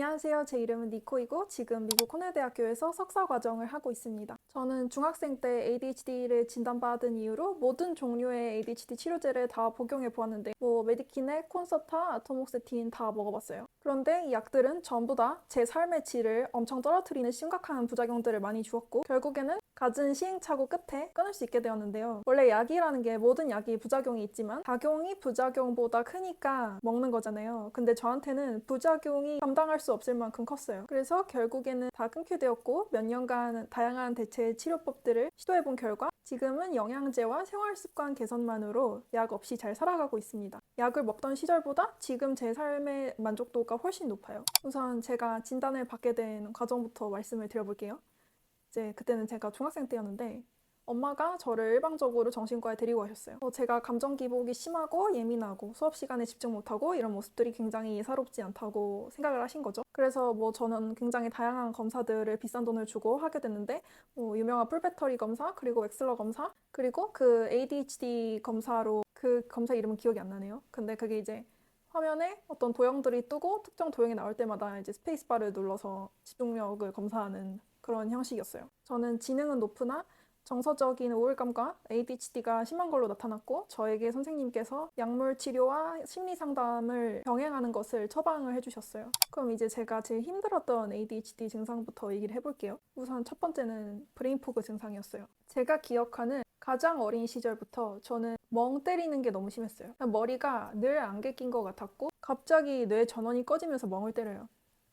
안녕하세요. 제 이름은 니코이고 지금 미국 코넬대학교에서 석사 과정을 하고 있습니다. 저는 중학생 때 ADHD를 진단받은 이후로 모든 종류의 ADHD 치료제를 다 복용해 보았는데 메디키넷, 콘서타, 아토목세틴 다 먹어봤어요. 그런데 이 약들은 전부 다 제 삶의 질을 엄청 떨어뜨리는 심각한 부작용들을 많이 주었고 결국에는 갖은 시행착오 끝에 끊을 수 있게 되었는데요. 원래 약이라는 게 모든 약이 부작용이 있지만 작용이 부작용보다 크니까 먹는 거잖아요. 근데 저한테는 부작용이 감당할 수 없을 만큼 컸어요. 그래서 결국에는 다 끊게 되었고 몇 년간 다양한 대체 치료법들을 시도해본 결과 지금은 영양제와 생활습관 개선만으로 약 없이 잘 살아가고 있습니다. 약을 먹던 시절보다 지금 제 삶의 만족도가 훨씬 높아요. 우선 제가 진단을 받게 된 과정부터 말씀을 드려볼게요. 이제 그때는 제가 중학생 때였는데 엄마가 저를 일방적으로 정신과에 데리고 가셨어요. 제가 감정 기복이 심하고 예민하고 수업 시간에 집중 못하고 이런 모습들이 굉장히 예사롭지 않다고 생각을 하신 거죠. 그래서 저는 굉장히 다양한 검사들을 비싼 돈을 주고 하게 됐는데 유명한 풀배터리 검사, 그리고 엑슬러 검사, 그리고 그 ADHD 검사로 그 검사 이름은 기억이 안 나네요. 근데 그게 이제 화면에 어떤 도형들이 뜨고 특정 도형이 나올 때마다 이제 스페이스바를 눌러서 집중력을 검사하는 그런 형식이었어요. 저는 지능은 높으나 정서적인 우울감과 ADHD가 심한 걸로 나타났고 저에게 선생님께서 약물 치료와 심리 상담을 병행하는 것을 처방을 해주셨어요. 그럼 이제 제가 제일 힘들었던 ADHD 증상부터 얘기를 해볼게요. 우선 첫 번째는 브레인포그 증상이었어요. 제가 기억하는 가장 어린 시절부터 저는 멍 때리는 게 너무 심했어요. 머리가 늘 안개 낀 것 같았고 갑자기 뇌 전원이 꺼지면서 멍을 때려요.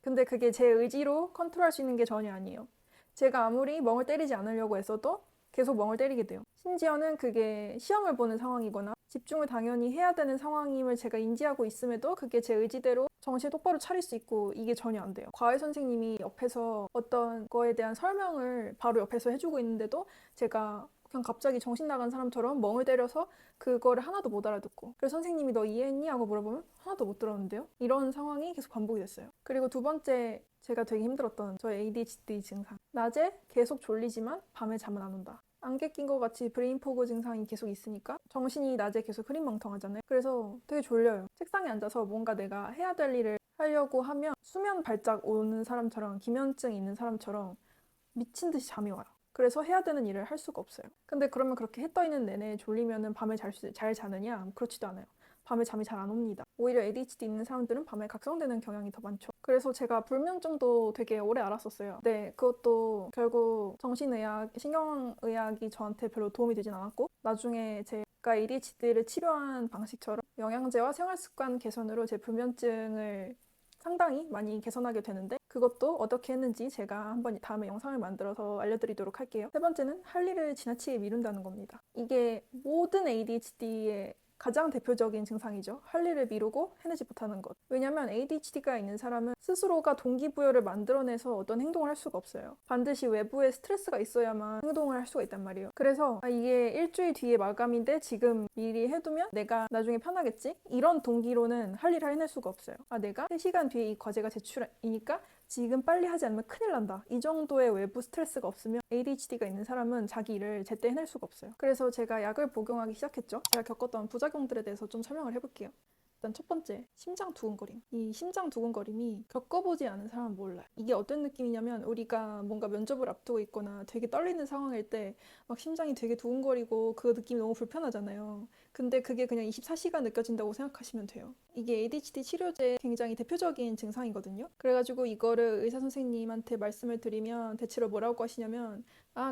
근데 그게 제 의지로 컨트롤할 수 있는 게 전혀 아니에요. 제가 아무리 멍을 때리지 않으려고 했어도 계속 멍을 때리게 돼요. 심지어는 그게 시험을 보는 상황이거나 집중을 당연히 해야 되는 상황임을 제가 인지하고 있음에도 그게 제 의지대로 정신 똑바로 차릴 수 있고 이게 전혀 안 돼요. 과외 선생님이 옆에서 어떤 거에 대한 설명을 바로 옆에서 해주고 있는데도 제가 그냥 갑자기 정신 나간 사람처럼 멍을 때려서 그거를 하나도 못 알아듣고 그래서 선생님이 너 이해했니? 하고 물어보면 하나도 못 들었는데요? 이런 상황이 계속 반복이 됐어요. 그리고 두 번째 제가 되게 힘들었던 저의 ADHD 증상. 낮에 계속 졸리지만 밤에 잠은 안 온다. 안개 낀 것 같이 브레인포그 증상이 계속 있으니까 정신이 낮에 계속 흐릿멍텅하잖아요. 그래서 되게 졸려요. 책상에 앉아서 뭔가 내가 해야 될 일을 하려고 하면 수면 발작 오는 사람처럼 기면증 있는 사람처럼 미친 듯이 잠이 와요. 그래서 해야 되는 일을 할 수가 없어요. 근데 그러면 그렇게 해 떠 있는 내내 졸리면은 밤에 잘 자느냐? 그렇지도 않아요. 밤에 잠이 잘 안 옵니다. 오히려 ADHD 있는 사람들은 밤에 각성되는 경향이 더 많죠. 그래서 제가 불면증도 되게 오래 알았었어요. 네, 그것도 결국 정신의학, 신경의학이 저한테 별로 도움이 되진 않았고 나중에 제가 ADHD를 치료한 방식처럼 영양제와 생활습관 개선으로 제 불면증을 상당히 많이 개선하게 되는데 그것도 어떻게 했는지 제가 한번 다음에 영상을 만들어서 알려드리도록 할게요. 세 번째는 할 일을 지나치게 미룬다는 겁니다. 이게 모든 ADHD의 가장 대표적인 증상이죠. 할 일을 미루고 해내지 못하는 것. 왜냐면 ADHD가 있는 사람은 스스로가 동기부여를 만들어내서 어떤 행동을 할 수가 없어요. 반드시 외부에 스트레스가 있어야만 행동을 할 수가 있단 말이에요. 그래서 이게 일주일 뒤에 마감인데 지금 미리 해두면 내가 나중에 편하겠지? 이런 동기로는 할 일을 해낼 수가 없어요. 내가 3시간 뒤에 이 과제가 제출이니까 지금 빨리 하지 않으면 큰일 난다. 이 정도의 외부 스트레스가 없으면 ADHD가 있는 사람은 자기 일을 제때 해낼 수가 없어요. 그래서 제가 약을 복용하기 시작했죠. 제가 겪었던 부작용들에 대해서 좀 설명을 해볼게요. 일단 첫 번째, 심장 두근거림. 이 심장 두근거림이 겪어보지 않은 사람은 몰라요. 이게 어떤 느낌이냐면 우리가 뭔가 면접을 앞두고 있거나 되게 떨리는 상황일 때 막 심장이 되게 두근거리고 그 느낌이 너무 불편하잖아요. 근데 그게 그냥 24시간 느껴진다고 생각하시면 돼요. 이게 ADHD 치료제의 굉장히 대표적인 증상이거든요. 그래가지고 이거를 의사 선생님한테 말씀을 드리면 대체로 뭐라고 하시냐면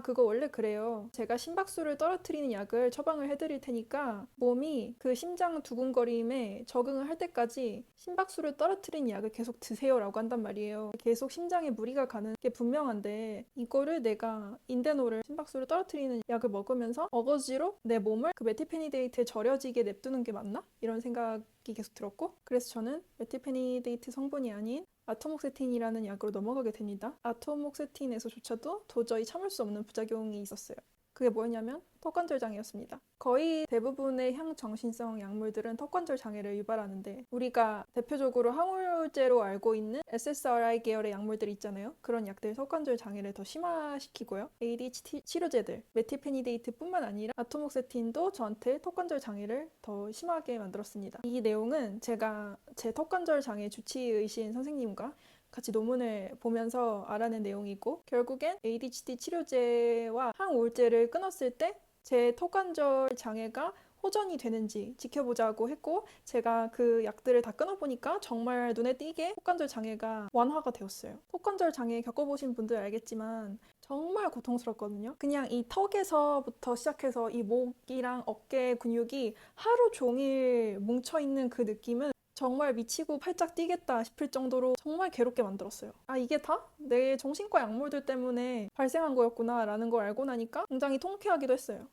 그거 원래 그래요. 제가 심박수를 떨어뜨리는 약을 처방을 해드릴 테니까 몸이 그 심장 두근거림에 적응을 할 때까지 심박수를 떨어뜨리는 약을 계속 드세요라고 한단 말이에요. 계속 심장에 무리가 가는 게 분명한데 이거를 내가 인데노를 심박수를 떨어뜨리는 약을 먹으면서 어거지로 내 몸을 그 메티페니데이트에 절여지게 냅두는 게 맞나? 이런 생각이 계속 들었고 그래서 저는 메티페니데이트 성분이 아닌 아토목세틴이라는 약으로 넘어가게 됩니다. 아토목세틴에서조차도 도저히 참을 수 없는 부작용이 있었어요. 그게 뭐였냐면 턱관절 장애였습니다. 거의 대부분의 향정신성 약물들은 턱관절 장애를 유발하는데 우리가 대표적으로 항우울제로 알고 있는 SSRI 계열의 약물들 있잖아요. 그런 약들 턱관절 장애를 더 심화시키고요. ADHD 치료제들, 메티페니데이트뿐만 아니라 아토목세틴도 저한테 턱관절 장애를 더 심하게 만들었습니다. 이 내용은 제가 제 턱관절 장애 주치의이신 선생님과 같이 논문을 보면서 알아낸 내용이고, 결국엔 ADHD 치료제와 항우울제를 끊었을 때 제 턱관절 장애가 호전이 되는지 지켜보자고 했고, 제가 그 약들을 다 끊어보니까 정말 눈에 띄게 턱관절 장애가 완화가 되었어요. 턱관절 장애 겪어보신 분들 알겠지만 정말 고통스럽거든요. 그냥 이 턱에서부터 시작해서 이 목이랑 어깨 근육이 하루 종일 뭉쳐있는 그 느낌은 정말 미치고 팔짝 뛰겠다 싶을 정도로 정말 괴롭게 만들었어요. 아, 이게 다 내 정신과 약물들 때문에 발생한 거였구나 라는 걸 알고 나니까 굉장히 통쾌하기도 했어요.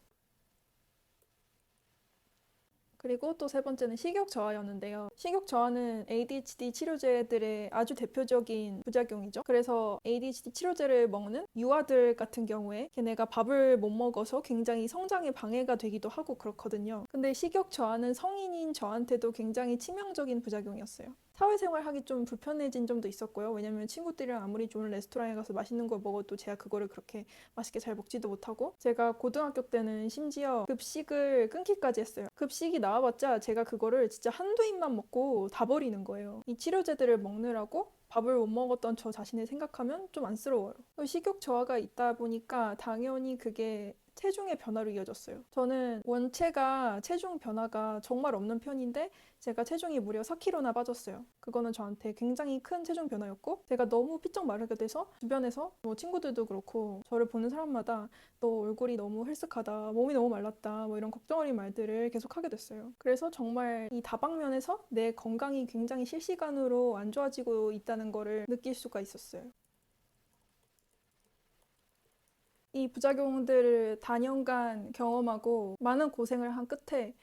그리고 또 세 번째는 식욕 저하였는데요. 식욕 저하는 ADHD 치료제들의 아주 대표적인 부작용이죠. 그래서 ADHD 치료제를 먹는 유아들 같은 경우에 걔네가 밥을 못 먹어서 굉장히 성장에 방해가 되기도 하고 그렇거든요. 근데 식욕 저하는 성인인 저한테도 굉장히 치명적인 부작용이었어요. 사회생활 하기 좀 불편해진 점도 있었고요. 왜냐면 친구들이랑 아무리 좋은 레스토랑에 가서 맛있는 걸 먹어도 제가 그거를 그렇게 맛있게 잘 먹지도 못하고, 제가 고등학교 때는 심지어 급식을 끊기까지 했어요. 급식이 나와봤자 제가 그거를 진짜 한두 입만 먹고 다 버리는 거예요. 이 치료제들을 먹느라고 밥을 못 먹었던 저 자신을 생각하면 좀 안쓰러워요. 식욕 저하가 있다 보니까 당연히 그게 체중의 변화로 이어졌어요. 저는 원체가 체중 변화가 정말 없는 편인데 제가 체중이 무려 4kg나 빠졌어요. 그거는 저한테 굉장히 큰 체중 변화였고, 제가 너무 삐쩍 마르게 돼서 주변에서 뭐 친구들도 그렇고 저를 보는 사람마다 너 얼굴이 너무 헬쓱하다, 몸이 너무 말랐다, 뭐 이런 걱정 어린 말들을 계속 하게 됐어요. 그래서 정말 이 다방면에서 내 건강이 굉장히 실시간으로 안 좋아지고 있다는 거를 느낄 수가 있었어요. 이 부작용들을 단연간 경험하고 많은 고생을 한 끝에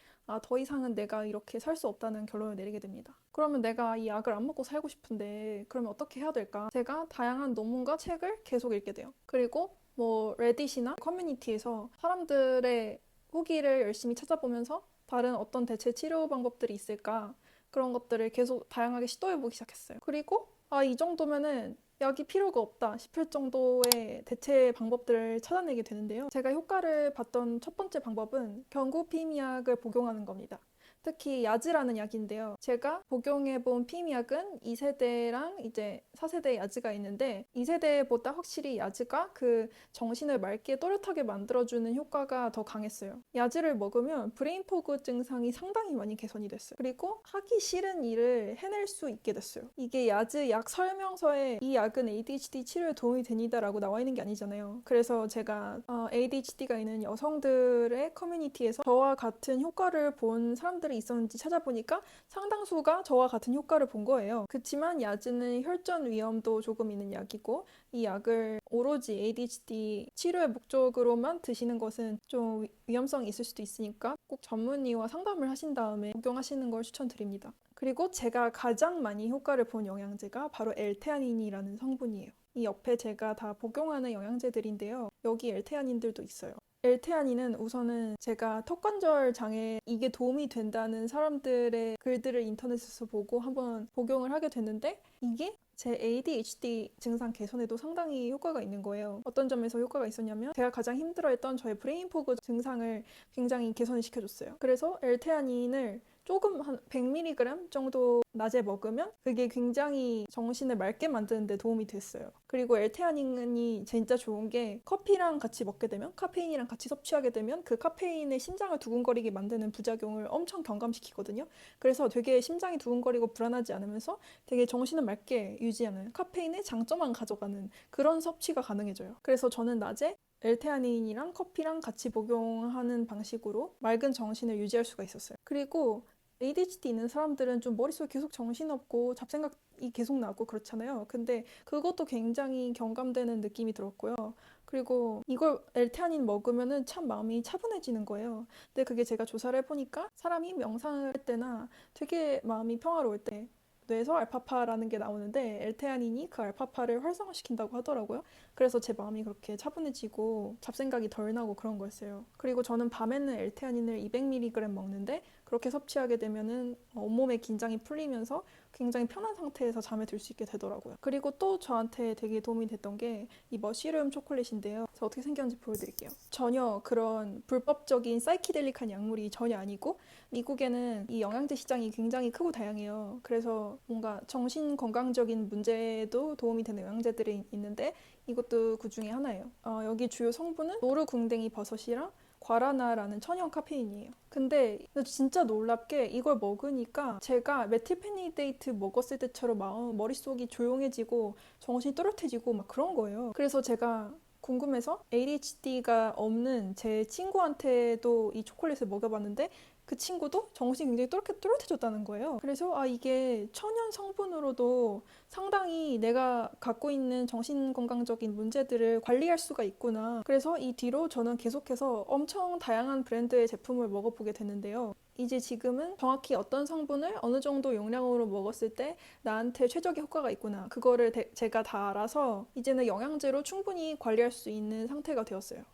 더 이상은 내가 이렇게 살 수 없다는 결론을 내리게 됩니다. 그러면 내가 이 약을 안 먹고 살고 싶은데 그러면 어떻게 해야 될까? 제가 다양한 논문과 책을 계속 읽게 돼요. 그리고 뭐 레딧이나 커뮤니티에서 사람들의 후기를 열심히 찾아보면서 다른 어떤 대체 치료 방법들이 있을까? 그런 것들을 계속 다양하게 시도해보기 시작했어요. 그리고 이 정도면은 약이 필요가 없다 싶을 정도의 대체 방법들을 찾아내게 되는데요. 제가 효과를 봤던 첫 번째 방법은 경구 피임약을 복용하는 겁니다. 특히 야즈라는 약인데요. 제가 복용해본 피임약은 2세대랑 이제 4세대 야즈가 있는데, 2세대보다 확실히 야즈가 그 정신을 맑게 또렷하게 만들어주는 효과가 더 강했어요. 야즈를 먹으면 브레인 포그 증상이 상당히 많이 개선이 됐어요. 그리고 하기 싫은 일을 해낼 수 있게 됐어요. 이게 야즈 약 설명서에 이 약은 ADHD 치료에 도움이 됩니다라고 나와 있는 게 아니잖아요. 그래서 제가 ADHD가 있는 여성들의 커뮤니티에서 저와 같은 효과를 본 사람들이 있었는지 찾아보니까 상당수가 저와 같은 효과를 본 거예요. 그치만 야즈는 혈전 위험도 조금 있는 약이고, 이 약을 오로지 ADHD 치료의 목적으로만 드시는 것은 좀 위험성이 있을 수도 있으니까 꼭 전문의와 상담을 하신 다음에 복용하시는 걸 추천드립니다. 그리고 제가 가장 많이 효과를 본 영양제가 바로 L테아닌이라는 성분이에요. 이 옆에 제가 다 복용하는 영양제들인데요. 여기 L테아닌들도 있어요. L테아닌은 우선은 제가 턱관절 장애 이게 도움이 된다는 사람들의 글들을 인터넷에서 보고 한번 복용을 하게 됐는데, 이게 제 ADHD 증상 개선에도 상당히 효과가 있는 거예요. 어떤 점에서 효과가 있었냐면, 제가 가장 힘들어했던 저의 브레인 포그 증상을 굉장히 개선을 시켜줬어요. 그래서 L테아닌을 조금 한 100mg 정도 낮에 먹으면 그게 굉장히 정신을 맑게 만드는 데 도움이 됐어요. 그리고 L테아닌이 진짜 좋은 게, 커피랑 같이 먹게 되면, 카페인이랑 같이 섭취하게 되면 그 카페인의 심장을 두근거리게 만드는 부작용을 엄청 경감시키거든요. 그래서 되게 심장이 두근거리고 불안하지 않으면서 되게 정신을 맑게 유지하는, 카페인의 장점만 가져가는 그런 섭취가 가능해져요. 그래서 저는 낮에 L테아닌이랑 커피랑 같이 복용하는 방식으로 맑은 정신을 유지할 수가 있었어요. 그리고 ADHD 있는 사람들은 좀 머릿속에 계속 정신없고 잡생각이 계속 나고 그렇잖아요. 근데 그것도 굉장히 경감되는 느낌이 들었고요. 그리고 이걸 L테아닌 먹으면은 참 마음이 차분해지는 거예요. 근데 그게 제가 조사를 해보니까 사람이 명상을 할 때나 되게 마음이 평화로울 때 뇌에서 알파파라는 게 나오는데, L테아닌이 그 알파파를 활성화시킨다고 하더라고요. 그래서 제 마음이 그렇게 차분해지고 잡생각이 덜 나고 그런 거였어요. 그리고 저는 밤에는 L테아닌을 200mg 먹는데, 그렇게 섭취하게 되면은 온몸의 긴장이 풀리면서 굉장히 편한 상태에서 잠에 들 수 있게 되더라고요. 그리고 또 저한테 되게 도움이 됐던 게 이 머쉬룸 초콜릿인데요. 제가 어떻게 생겼는지 보여드릴게요. 전혀 그런 불법적인 사이키델릭한 약물이 전혀 아니고, 미국에는 이 영양제 시장이 굉장히 크고 다양해요. 그래서 뭔가 정신 건강적인 문제에도 도움이 되는 영양제들이 있는데 이것도 그 중에 하나예요. 여기 주요 성분은 노르궁뎅이 버섯이랑 과라나라는 천연 카페인이에요. 근데 진짜 놀랍게 이걸 먹으니까 제가 메틸페니데이트 먹었을 때처럼 머릿속이 조용해지고 정신이 또렷해지고 막 그런 거예요. 그래서 제가 궁금해서 ADHD가 없는 제 친구한테도 이 초콜릿을 먹여봤는데 그 친구도 정신이 굉장히 또렷해졌다는 거예요. 그래서 이게 천연 성분으로도 상당히 내가 갖고 있는 정신건강적인 문제들을 관리할 수가 있구나. 그래서 이 뒤로 저는 계속해서 엄청 다양한 브랜드의 제품을 먹어보게 됐는데요. 이제 지금은 정확히 어떤 성분을 어느 정도 용량으로 먹었을 때 나한테 최적의 효과가 있구나. 그거를 제가 다 알아서 이제는 영양제로 충분히 관리할 수 있는 상태가 되었어요.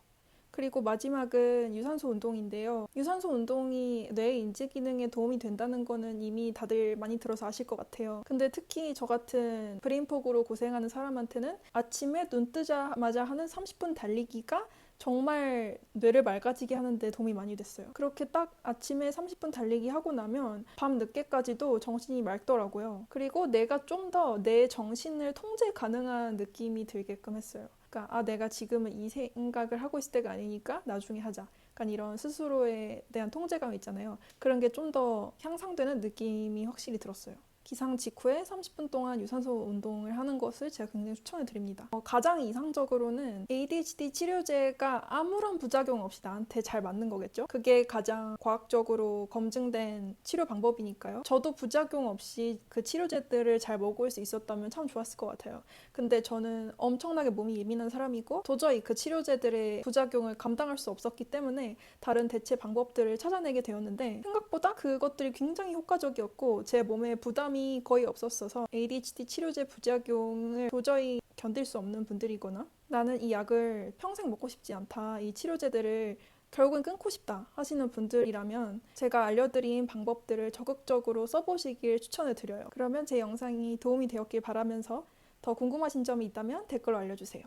그리고 마지막은 유산소 운동인데요. 유산소 운동이 뇌의 인지 기능에 도움이 된다는 거는 이미 다들 많이 들어서 아실 것 같아요. 근데 특히 저 같은 브레인포그로 고생하는 사람한테는 아침에 눈 뜨자마자 하는 30분 달리기가 정말 뇌를 맑아지게 하는데 도움이 많이 됐어요. 그렇게 딱 아침에 30분 달리기 하고 나면 밤 늦게까지도 정신이 맑더라고요. 그리고 내가 좀 더 내 정신을 통제 가능한 느낌이 들게끔 했어요. 그러니까 내가 지금은 이 생각을 하고 있을 때가 아니니까 나중에 하자. 약간 이런 스스로에 대한 통제감 있잖아요. 그런 게 좀 더 향상되는 느낌이 확실히 들었어요. 기상 직후에 30분 동안 유산소 운동을 하는 것을 제가 굉장히 추천해 드립니다. 가장 이상적으로는 ADHD 치료제가 아무런 부작용 없이 나한테 잘 맞는 거겠죠? 그게 가장 과학적으로 검증된 치료 방법이니까요. 저도 부작용 없이 그 치료제들을 잘 먹을 수 있었다면 참 좋았을 것 같아요. 근데 저는 엄청나게 몸이 예민한 사람이고 도저히 그 치료제들의 부작용을 감당할 수 없었기 때문에 다른 대체 방법들을 찾아내게 되었는데 생각보다 그것들이 굉장히 효과적이었고 제 몸에 부담이 거의 없었어서 ADHD 치료제 부작용을 도저히 견딜 수 없는 분들이거나 나는 이 약을 평생 먹고 싶지 않다, 이 치료제들을 결국은 끊고 싶다 하시는 분들이라면 제가 알려드린 방법들을 적극적으로 써보시길 추천을 드려요. 그러면 제 영상이 도움이 되었길 바라면서 더 궁금하신 점이 있다면 댓글로 알려주세요.